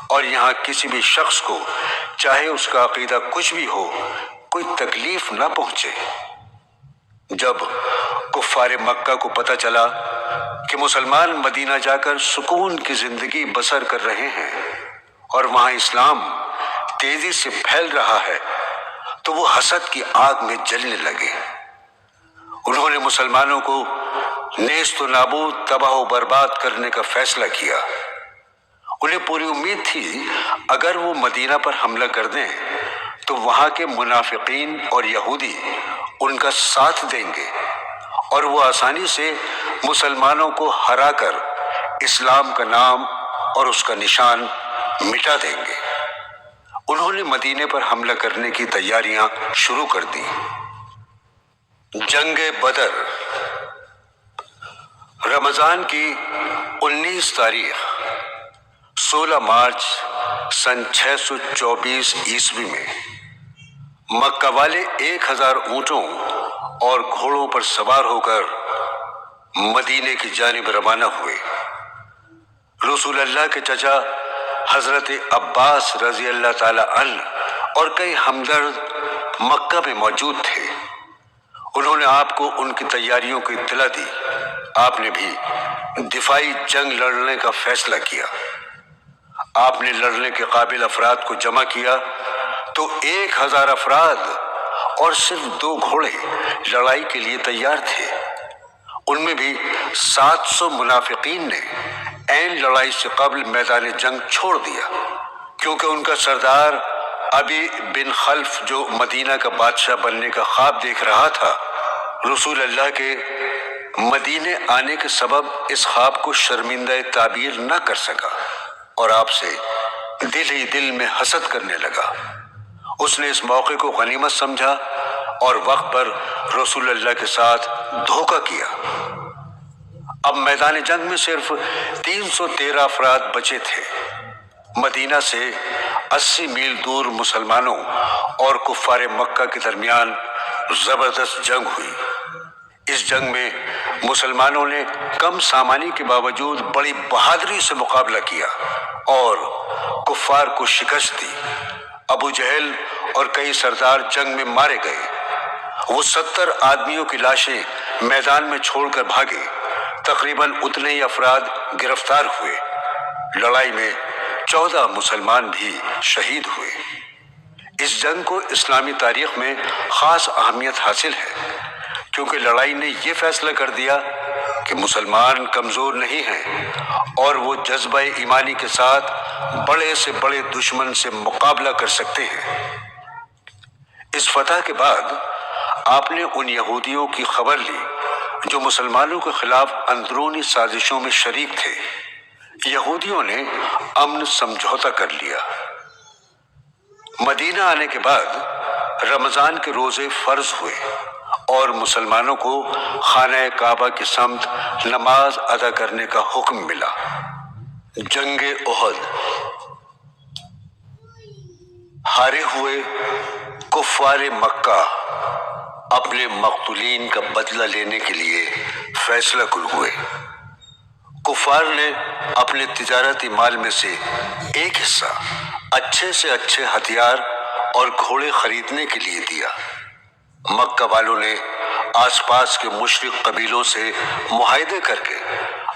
اور یہاں کسی بھی شخص کو چاہے اس کا عقیدہ کچھ بھی ہو کوئی تکلیف نہ پہنچے۔ جب کفار مکہ کو پتہ چلا کہ مسلمان مدینہ جا کر سکون کی زندگی بسر کر رہے ہیں اور وہاں اسلام تیزی سے پھیل رہا ہے تو وہ حسد کی آگ میں جلنے لگے۔ انہوں نے مسلمانوں کو نیست و نابود، تباہ و برباد کرنے کا فیصلہ کیا۔ انہیں پوری امید تھی اگر وہ مدینہ پر حملہ کر دیں تو وہاں کے منافقین اور یہودی ان کا ساتھ دیں گے اور وہ آسانی سے مسلمانوں کو ہرا کر اسلام کا نام اور اس کا نشان مٹا دیں گے۔ انہوں نے مدینے پر حملہ کرنے کی تیاریاں شروع کر دی۔ جنگ بدر رمضان کی 19 تاریخ 16 مارچ سن 624 عیسوی میں مکہ والے 1000 اونٹوں اور گھوڑوں پر سوار ہو کر مدینے کی جانب روانہ ہوئے۔ رسول اللہ کے چچا حضرت عباس رضی اللہ تعالی عنہ اور کئی ہمدرد مکہ میں موجود تھے۔ انہوں نے آپ کو ان کی تیاریوں کی اطلاع دی۔ آپ نے بھی دفاعی جنگ لڑنے کا فیصلہ کیا۔ آپ نے لڑنے کے قابل افراد کو جمع کیا تو 1000 افراد اور صرف 2 گھوڑے لڑائی کے لیے تیار تھے۔ ان میں بھی 700 منافقین نے عین لڑائی سے قبل میدان جنگ چھوڑ دیا کیونکہ ان کا سردار ابی بن خلف جو مدینہ کا بادشاہ بننے کا خواب دیکھ رہا تھا، رسول اللہ کے مدینے آنے کے سبب اس خواب کو شرمندہ تعبیر نہ کر سکا اور آپ سے دل ہی دل میں حسد کرنے لگا۔ اس نے اس موقع کو غنیمت سمجھا اور وقت پر رسول اللہ کے ساتھ دھوکہ کیا۔ اب میدان جنگ میں صرف 313 افراد بچے تھے۔ مدینہ سے 80 میل دور مسلمانوں اور کفار مکہ کے درمیان زبردست جنگ ہوئی۔ اس جنگ میں مسلمانوں نے کم سامانی کے باوجود بڑی بہادری سے مقابلہ کیا اور کفار کو شکست دی۔ ابو جہل اور کئی سردار جنگ میں مارے گئے۔ وہ 70 آدمیوں کی لاشیں میدان میں چھوڑ کر بھاگے۔ تقریباً اتنے ہی افراد گرفتار ہوئے۔ لڑائی میں 14 مسلمان بھی شہید ہوئے۔ اس جنگ کو اسلامی تاریخ میں خاص اہمیت حاصل ہے کیونکہ لڑائی نے یہ فیصلہ کر دیا کہ مسلمان کمزور نہیں ہیں اور وہ جذبہ ایمانی کے ساتھ بڑے سے بڑے دشمن سے مقابلہ کر سکتے ہیں۔ اس فتح کے بعد آپ نے ان یہودیوں کی خبر لی جو مسلمانوں کے خلاف اندرونی سازشوں میں شریک تھے۔ یہودیوں نے امن سمجھوتا کر لیا۔ مدینہ آنے کے بعد رمضان کے روزے فرض ہوئے اور مسلمانوں کو خانہ کعبہ کی سمت نماز ادا کرنے کا حکم ملا۔ جنگ احد۔ ہارے ہوئے کفار مکہ اپنے مقتولین کا بدلہ لینے کے لیے فیصلہ کن ہوئے۔ کفار نے اپنے تجارتی مال میں سے ایک حصہ اچھے سے اچھے ہتھیار اور گھوڑے خریدنے کے لیے دیا۔ مکہ والوں نے آس پاس کے مشرک قبیلوں سے معاہدے کر کے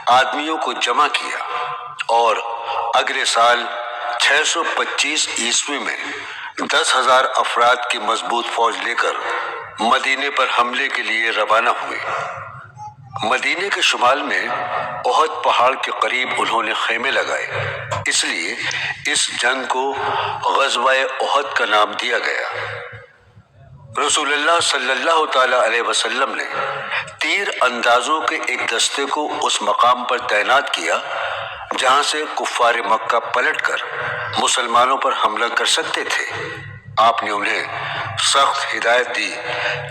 آدمیوں کو جمع کیا اور اگلے سال 625 عیسوی میں 10,000 افراد کی مضبوط فوج لے کر مدینے پر حملے کے لیے روانہ ہوئے۔ مدینے کے شمال میں احد پہاڑ کے قریب انہوں نے خیمے لگائے، اس لیے اس جنگ کو غزوہ احد کا نام دیا گیا۔ رسول اللہ صلی اللہ تعالی علیہ وسلم نے تیر اندازوں کے ایک دستے کو اس مقام پر تعینات کیا جہاں سے کفار مکہ پلٹ کر مسلمانوں پر حملہ کر سکتے تھے۔ آپ نے انہیں سخت ہدایت دی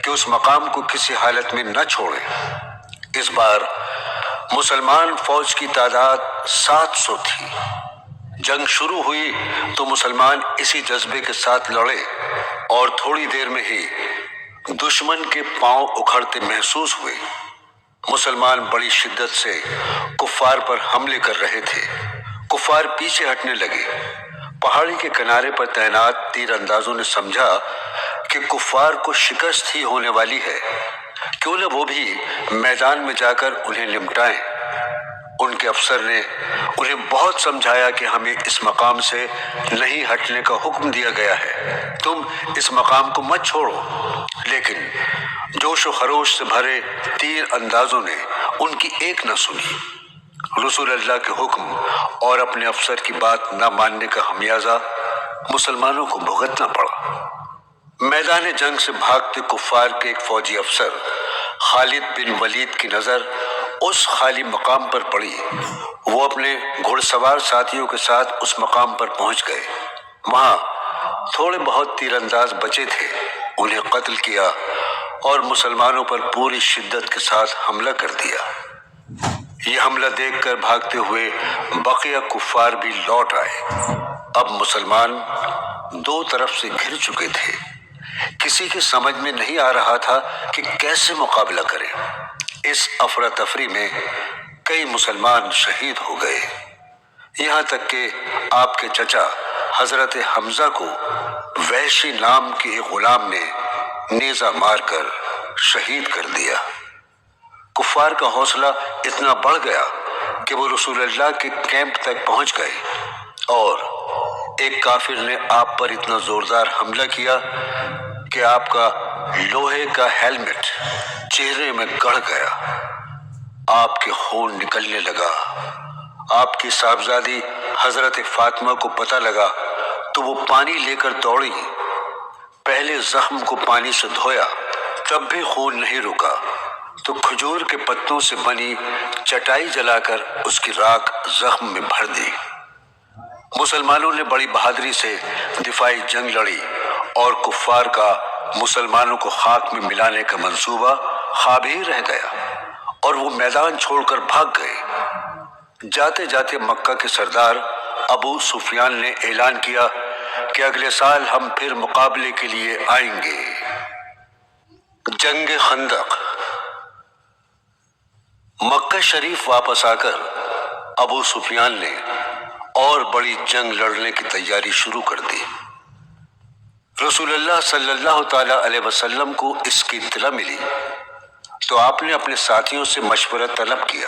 کہ اس مقام کو کسی حالت میں نہ چھوڑیں۔ اس بار مسلمان فوج کی تعداد 700 تھی۔ جنگ شروع ہوئی تو مسلمان اسی جذبے کے ساتھ لڑے اور تھوڑی دیر میں ہی دشمن کے پاؤں اکھڑتے محسوس ہوئے۔ مسلمان بڑی شدت سے کفار پر حملے کر رہے تھے۔ کفار پیچھے ہٹنے لگے۔ پہاڑی کے کنارے پر تعینات تیر اندازوں نے سمجھا کہ کفار کو شکست ہی ہونے والی ہے، کیوں نہ وہ بھی میدان میں جا کر انہیں نمٹائیں۔ ان کے افسر نے انہیں بہت سمجھایا کہ ہمیں اس مقام سے نہیں ہٹنے کا حکم دیا گیا ہے، تم اس مقام کو مت چھوڑو، لیکن جوش و خروش سے بھرے تیر اندازوں نے ان کی ایک نہ سنی۔ رسول اللہ کے حکم اور اپنے افسر کی بات نہ ماننے کا خمیازہ مسلمانوں کو بھگتنا پڑا۔ میدان جنگ سے بھاگتے کفار کے ایک فوجی افسر خالد بن ولید کی نظر اس خالی مقام پر پڑی۔ وہ اپنے گھڑ سوار ساتھیوں کے ساتھ اس مقام پر پہنچ گئے۔ وہاں تھوڑے بہت تیر انداز بچے تھے، انہیں قتل کیا اور مسلمانوں پر پوری شدت کے ساتھ حملہ کر دیا۔ یہ حملہ دیکھ کر بھاگتے ہوئے بقیہ کفار بھی لوٹ آئے۔ اب مسلمان دو طرف سے گھر چکے تھے۔ کسی کی سمجھ میں نہیں آ رہا تھا کہ کیسے مقابلہ کریں۔ اس افراتفری میں کئی مسلمان شہید ہو گئے، یہاں تک کہ آپ کے چچا حضرت حمزہ کو وحشی نام کے ایک غلام نے نیزہ مار کر شہید کر دیا۔ کفار کا حوصلہ اتنا بڑھ گیا کہ وہ رسول اللہ کے کیمپ تک پہنچ گئے اور ایک کافر نے آپ پر اتنا زوردار حملہ کیا کہ آپ کا لوہے کا ہیلمٹ چہرے میں گڑ گیا۔ آپ کے خون نکلنے لگا۔ آپ کی صاحبزادی حضرت فاطمہ کو پتہ لگا تو وہ پانی لے کر دوڑی۔ پہلے زخم کو پانی سے دھویا، تب بھی خون نہیں رکا تو کھجور کے پتوں سے بنی چٹائی جلا کر اس کی راکھ زخم میں بھر دی۔ مسلمانوں نے بڑی بہادری سے دفاعی جنگ لڑی اور کفار کا مسلمانوں کو خاک میں ملانے کا منصوبہ خواب ہی رہ گیا اور وہ میدان چھوڑ کر بھاگ گئے۔ جاتے جاتے مکہ کے سردار ابو سفیان نے اعلان کیا کہ اگلے سال ہم پھر مقابلے کے لیے آئیں گے۔ جنگ خندق۔ مکہ شریف واپس آ کر ابو سفیان نے اور بڑی جنگ لڑنے کی تیاری شروع کر دی۔ رسول اللہ صلی اللہ تعالی علیہ وسلم کو اس کی اطلاع ملی تو آپ نے اپنے ساتھیوں سے مشورہ طلب کیا۔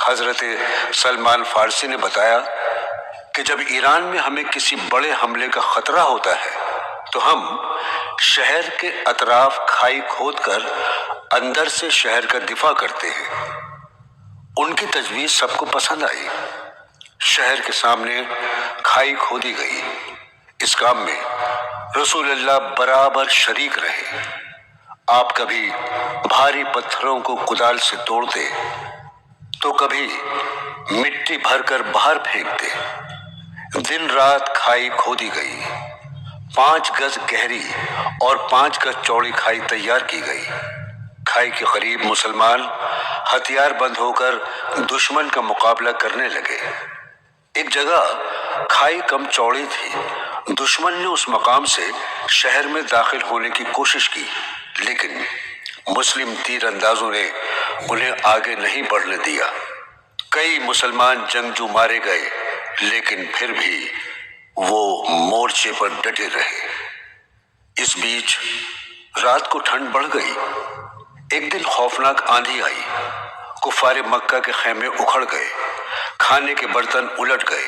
حضرت سلمان فارسی نے بتایا کہ جب ایران میں ہمیں کسی بڑے حملے کا خطرہ ہوتا ہے تو ہم شہر کے اطراف کھائی کھود کر اندر سے شہر کا دفاع کرتے ہیں۔ ان کی تجویز سب کو پسند آئی۔ شہر کے سامنے کھائی کھودی گئی، اس کام میں رسول اللہ برابر شریک رہے۔ آپ کبھی بھاری پتھروں کو کدال سے توڑتے تو کبھی مٹی بھر کر باہر پھینکتے۔ دن رات کھائی کھودی گئی، 5 گز گہری اور 5 گز چوڑی کھائی تیار کی گئی۔ کھائی کے قریب مسلمان ہتھیار بند ہو کر دشمن کا مقابلہ کرنے لگے۔ ایک جگہ کھائی کم چوڑی تھی، دشمن نے اس مقام سے شہر میں داخل ہونے کی کوشش کی، لیکن مسلم تیر اندازوں نے انہیں آگے نہیں بڑھنے دیا۔ کئی مسلمان جنگجو مارے گئے، لیکن پھر بھی وہ مورچے پر ڈٹے رہے۔ اس بیچ رات کو ٹھنڈ بڑھ گئی۔ ایک دن خوفناک آندھی آئی، کفار مکہ کے خیمے اکھڑ گئے، کھانے کے برتن الٹ گئے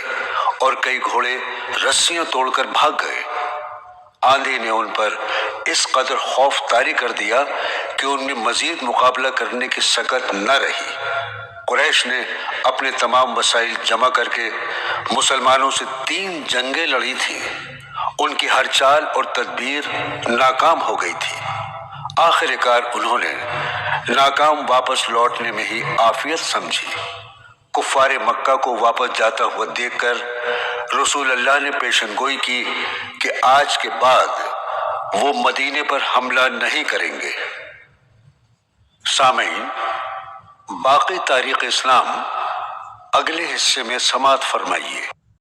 اور کئی گھوڑے رسیاں توڑ کر بھاگ گئے۔ آندھی نے ان پر اس قدر خوف طاری کر دیا کہ ان میں مزید مقابلہ کرنے کی سکت نہ رہی۔ قریش نے اپنے تمام وسائل جمع کر کے مسلمانوں سے 3 جنگیں لڑی تھیں۔ ان کی ہر چال اور تدبیر ناکام ہو گئی تھی۔ آخر کار انہوں نے ناکام واپس لوٹنے میں ہی عافیت سمجھی۔ کفار مکہ کو واپس جاتا ہوا دیکھ کر رسول اللہ نے پیشن گوئی کی کہ آج کے بعد وہ مدینے پر حملہ نہیں کریں گے۔ سامعین، باقی تاریخ اسلام اگلے حصے میں سماعت فرمائیے۔